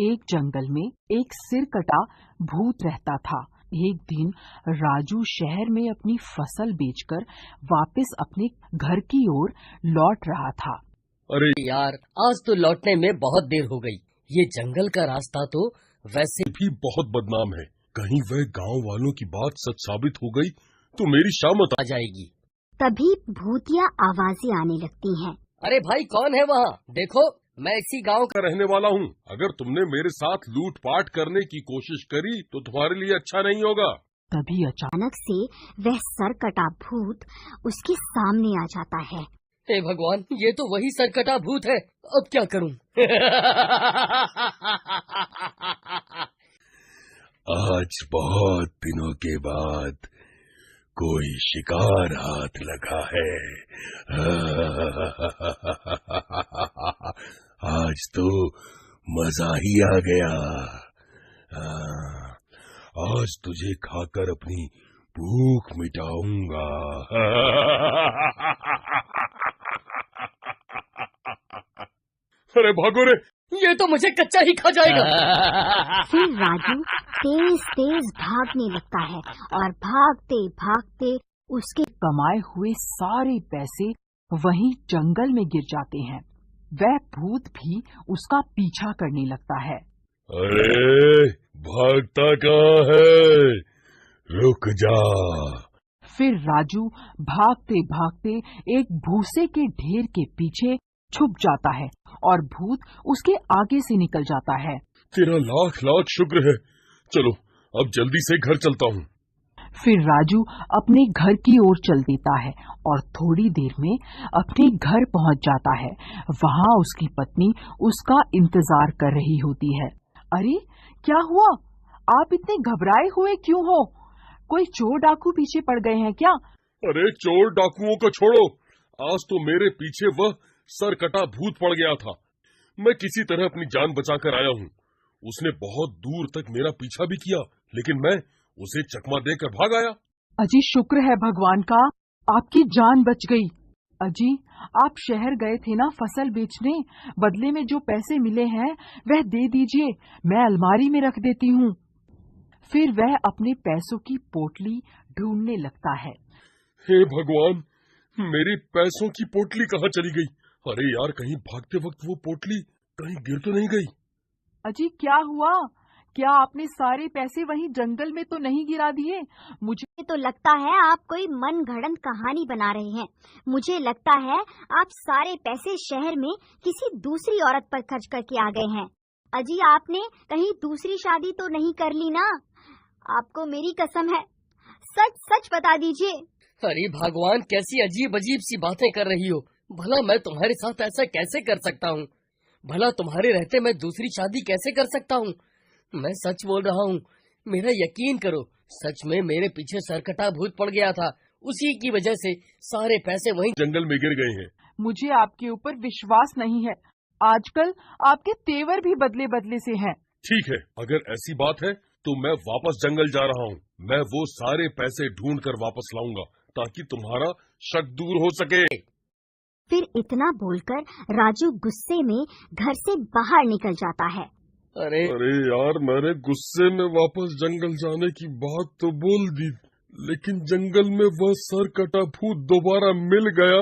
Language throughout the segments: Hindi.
एक जंगल में एक सिरकटा भूत रहता था। एक दिन राजू शहर में अपनी फसल बेचकर वापस अपने घर की ओर लौट रहा था। अरे यार, आज तो लौटने में बहुत देर हो गई। ये जंगल का रास्ता तो वैसे भी बहुत बदनाम है। कहीं वह गांव वालों की बात सच साबित हो गई तो मेरी शामत आ जाएगी। तभी भूतिया आवाजें आने लगती हैं। अरे भाई, कौन है वहाँ? देखो, मैं इसी गांव का रहने वाला हूँ। अगर तुमने मेरे साथ लूटपाट करने की कोशिश करी तो तुम्हारे लिए अच्छा नहीं होगा। तभी अचानक से वह सरकटा भूत उसके सामने आ जाता है। हे भगवान, ये तो वही सरकटा भूत है। अब क्या करूं? आज बहुत दिनों के बाद कोई शिकार हाथ लगा है। आज तो मजा ही आ गया। आज तुझे खाकर अपनी भूख मिटाऊंगा। अरे भागो रे, ये तो मुझे कच्चा ही खा जाएगा। फिर राजू तेज तेज भागने लगता है और भागते भागते उसके कमाए हुए सारे पैसे वहीं जंगल में गिर जाते हैं। वह भूत भी उसका पीछा करने लगता है। अरे भागता कहाँ है? रुक जा। फिर राजू भागते भागते एक भूसे के ढेर के पीछे छुप जाता है और भूत उसके आगे से निकल जाता है। तेरा लाख लाख शुक्र है। चलो अब जल्दी से घर चलता हूँ। फिर राजू अपने घर की ओर चल देता है और थोड़ी देर में अपने घर पहुँच जाता है। वहाँ उसकी पत्नी उसका इंतजार कर रही होती है। अरे क्या हुआ? आप इतने घबराए हुए क्यों हो? कोई चोर डाकू पीछे पड़ गए हैं क्या? अरे चोर डाकुओं को छोड़ो। आज तो मेरे पीछे वह सरकटा भूत पड़ गया था। मैं किसी तरह अपनी जान बचाकर आया हूँ। उसने बहुत दूर तक मेरा पीछा भी किया, लेकिन मैं उसे चकमा देकर भाग आया। अजी शुक्र है भगवान का, आपकी जान बच गई। अजी आप शहर गए थे ना फसल बेचने, बदले में जो पैसे मिले हैं वह दे दीजिए, मैं अलमारी में रख देती हूँ। फिर वह अपने पैसों की पोटली ढूंढने लगता है। हे भगवान, मेरी पैसों की पोटली कहाँ चली गई? अरे यार, कहीं भागते वक्त वो पोटली कहीं गिर तो नहीं गई? अजी क्या हुआ? क्या आपने सारे पैसे वहीं जंगल में तो नहीं गिरा दिए? मुझे तो लगता है आप कोई मनगढ़ंत कहानी बना रहे हैं। मुझे लगता है आप सारे पैसे शहर में किसी दूसरी औरत पर खर्च करके आ गए हैं। अजी आपने कहीं दूसरी शादी तो नहीं कर ली ना? आपको मेरी कसम है, सच सच बता दीजिए। अरे भगवान, कैसी अजीब अजीब सी बातें कर रही हो। भला मैं तुम्हारे साथ ऐसा कैसे कर सकता हूँ? भला तुम्हारे रहते मैं दूसरी शादी कैसे कर सकता हूँ? मैं सच बोल रहा हूँ, मेरा यकीन करो। सच में मेरे पीछे सरकटा भूत पड़ गया था। उसी की वजह से सारे पैसे वहीं जंगल में गिर गए हैं। मुझे आपके ऊपर विश्वास नहीं है। आजकल आपके तेवर भी बदले बदले से हैं। ठीक है, अगर ऐसी बात है तो मैं वापस जंगल जा रहा हूँ। मैं वो सारे पैसे ढूंढ कर वापस लाऊंगा ताकि तुम्हारा शक दूर हो सके। फिर इतना बोलकर राजू गुस्से में घर से बाहर निकल जाता है। अरे यार, मैंने गुस्से में वापस जंगल जाने की बात तो बोल दी, लेकिन जंगल में वह सरकटा भूत दोबारा मिल गया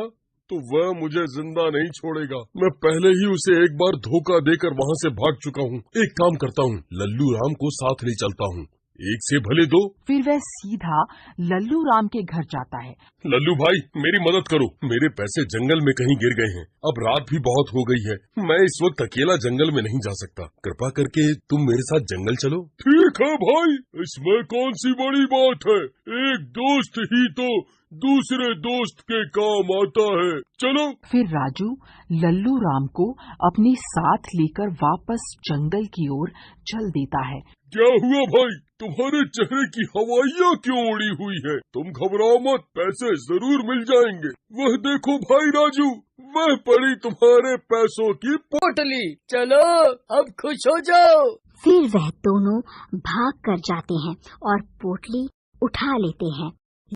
तो वह मुझे जिंदा नहीं छोड़ेगा। मैं पहले ही उसे एक बार धोखा देकर वहाँ से भाग चुका हूँ। एक काम करता हूँ, लल्लू राम को साथ ले चलता हूँ। एक से भले दो। फिर वह सीधा लल्लू राम के घर जाता है। लल्लू भाई, मेरी मदद करो। मेरे पैसे जंगल में कहीं गिर गए हैं। अब रात भी बहुत हो गई है। मैं इस वक्त अकेला जंगल में नहीं जा सकता। कृपा करके तुम मेरे साथ जंगल चलो। ठीक है भाई, इसमें कौन सी बड़ी बात है। एक दोस्त ही तो दूसरे दोस्त के काम आता है। चलो। फिर राजू लल्लू राम को अपने साथ लेकर वापस जंगल की ओर चल देता है। क्या हुआ भाई, तुम्हारे चेहरे की हवाइयाँ क्यों उड़ी हुई है? तुम घबराओ मत, पैसे जरूर मिल जाएंगे। वह देखो भाई राजू, वह पड़ी तुम्हारे पैसों की पोटली। चलो अब खुश हो जाओ। फिर वह दोनों भाग कर जाते हैं और पोटली उठा लेते हैं